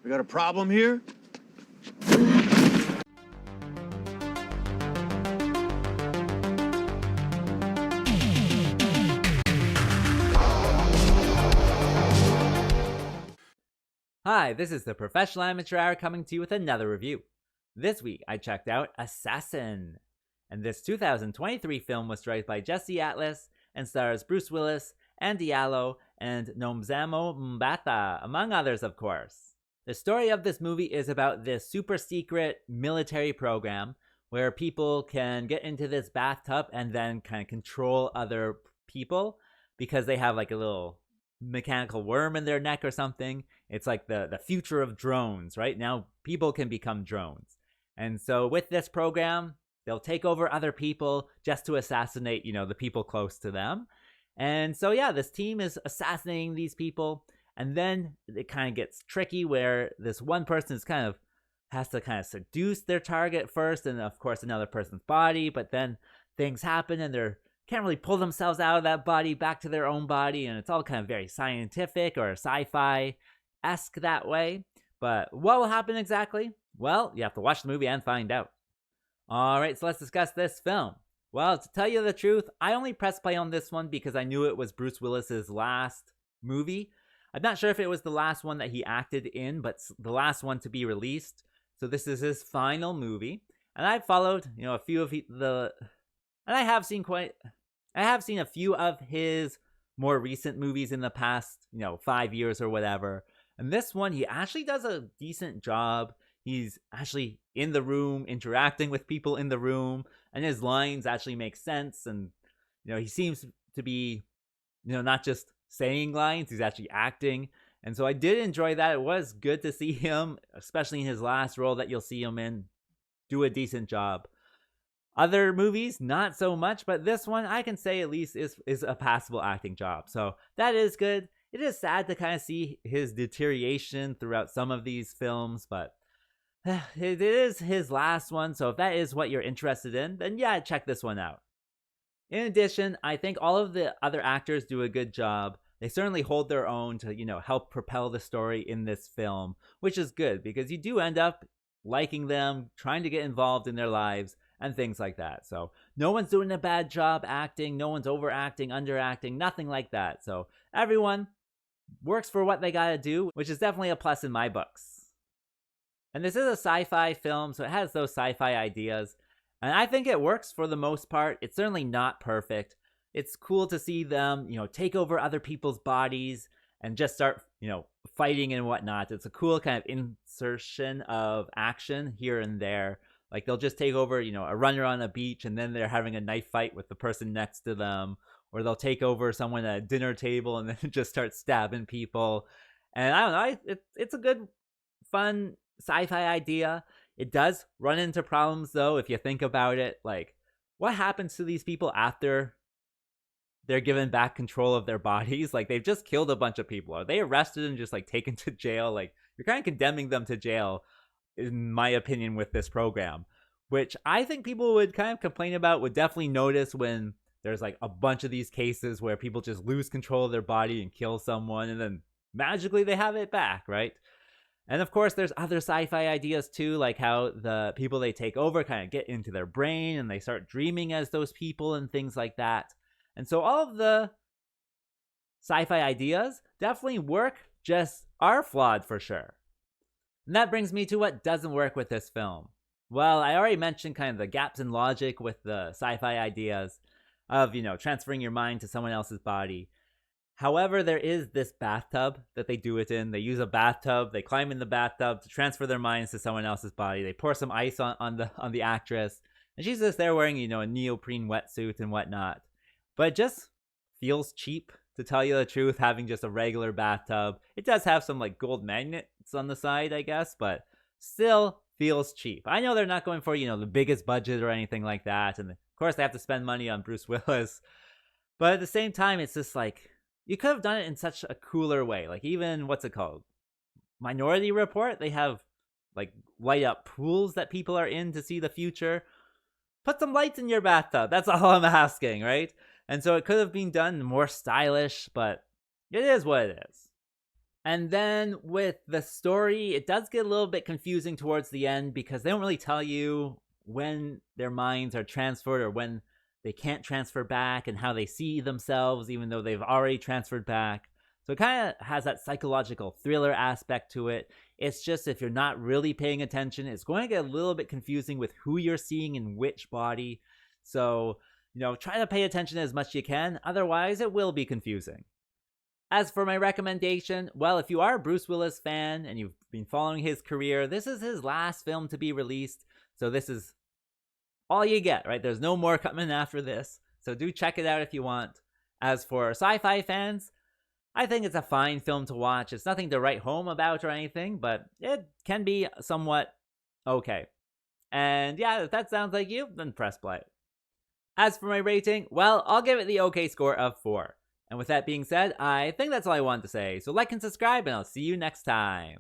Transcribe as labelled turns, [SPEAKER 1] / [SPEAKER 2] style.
[SPEAKER 1] We got a problem here?
[SPEAKER 2] Hi, this is the Professional Amateur Hour coming to you with another review. This week, I checked out Assassin. And this 2023 film was directed by Jesse Atlas and stars Bruce Willis, Andy Diallo, and Nomzamo Mbata, among others, of course. The story of this movie is about this super secret military program where people can get into this bathtub and then kind of control other people because they have like a little mechanical worm in their neck or something. It's like the future of drones, right? Now people can become drones. And so with this program, they'll take over other people just to assassinate, the people close to them. And so, yeah, this team is assassinating these people. And then it kind of gets tricky where this one person has to seduce their target first, and of course another person's body. But then things happen and they can't really pull themselves out of that body back to their own body. And it's all kind of very scientific or sci-fi-esque that way. But what will happen exactly? Well, you have to watch the movie and find out. Alright, so let's discuss this film. Well, to tell you the truth, I only pressed play on this one because I knew it was Bruce Willis's last movie. I'm not sure if it was the last one that he acted in, but the last one to be released. So this is his final movie. And I've followed, a few of and I have seen a few of his more recent movies in the past, 5 years or whatever. And this one, he actually does a decent job. He's actually in the room, interacting with people in the room, and his lines actually make sense. And, he seems to be, not just saying lines, he's actually acting. And so I did enjoy that. It was good to see him, especially in his last role that you'll see him in, do a decent job. Other movies, not so much, but this one, I can say at least is a passable acting job. So that is good. It is sad to kind of see his deterioration throughout some of these films, but it is his last one, so if that is what you're interested in, then yeah, check this one out. In addition, I think all of the other actors do a good job. They certainly hold their own to, help propel the story in this film, which is good because you do end up liking them, trying to get involved in their lives, and things like that. So no one's doing a bad job acting, no one's overacting, underacting, nothing like that. So everyone works for what they gotta do, which is definitely a plus in my books. And this is a sci-fi film, so it has those sci-fi ideas. And I think it works for the most part. It's certainly not perfect. It's cool to see them, take over other people's bodies and just start, fighting and whatnot. It's a cool kind of insertion of action here and there. Like they'll just take over, a runner on a beach and then they're having a knife fight with the person next to them. Or they'll take over someone at a dinner table and then just start stabbing people. And I don't know, it's a good, fun sci-fi idea. It does run into problems though if you think about it. Like, what happens to these people after they're given back control of their bodies? Like, they've just killed a bunch of people. Are they arrested and just taken to jail? Like, you're kind of condemning them to jail, in my opinion, with this program, which I think people would kind of complain about, would definitely notice when there's a bunch of these cases where people just lose control of their body and kill someone and then magically they have it back, right? And of course, there's other sci-fi ideas too, like how the people they take over kind of get into their brain and they start dreaming as those people and things like that. And so all of the sci-fi ideas definitely work, just are flawed for sure. And that brings me to what doesn't work with this film. Well, I already mentioned kind of the gaps in logic with the sci-fi ideas of, transferring your mind to someone else's body. However, there is this bathtub that they do it in. They use a bathtub. They climb in the bathtub to transfer their minds to someone else's body. They pour some ice on the actress, and she's just there wearing a neoprene wetsuit and whatnot. But it just feels cheap, to tell you the truth, having just a regular bathtub. It does have some gold magnets on the side, I guess, but still feels cheap. I know they're not going for the biggest budget or anything like that, and of course they have to spend money on Bruce Willis. But at the same time, it's just you could have done it in such a cooler way. Even, what's it called? Minority Report? They have, light up pools that people are in to see the future. Put some lights in your bathtub. That's all I'm asking, right? And so it could have been done more stylish, but it is what it is. And then with the story, it does get a little bit confusing towards the end because they don't really tell you when their minds are transferred or when they can't transfer back and how they see themselves even though they've already transferred back. So it kind of has that psychological thriller aspect to it. It's just if you're not really paying attention, it's going to get a little bit confusing with who you're seeing in which body. So, try to pay attention as much as you can. Otherwise, it will be confusing. As for my recommendation, well, if you are a Bruce Willis fan and you've been following his career, this is his last film to be released. So this is all you get, right? There's no more coming after this. So do check it out if you want. As for sci-fi fans, I think it's a fine film to watch. It's nothing to write home about or anything, but it can be somewhat okay. And yeah, if that sounds like you, then press play. As for my rating, well, I'll give it the okay score of 4. And with that being said, I think that's all I wanted to say. So like and subscribe, and I'll see you next time.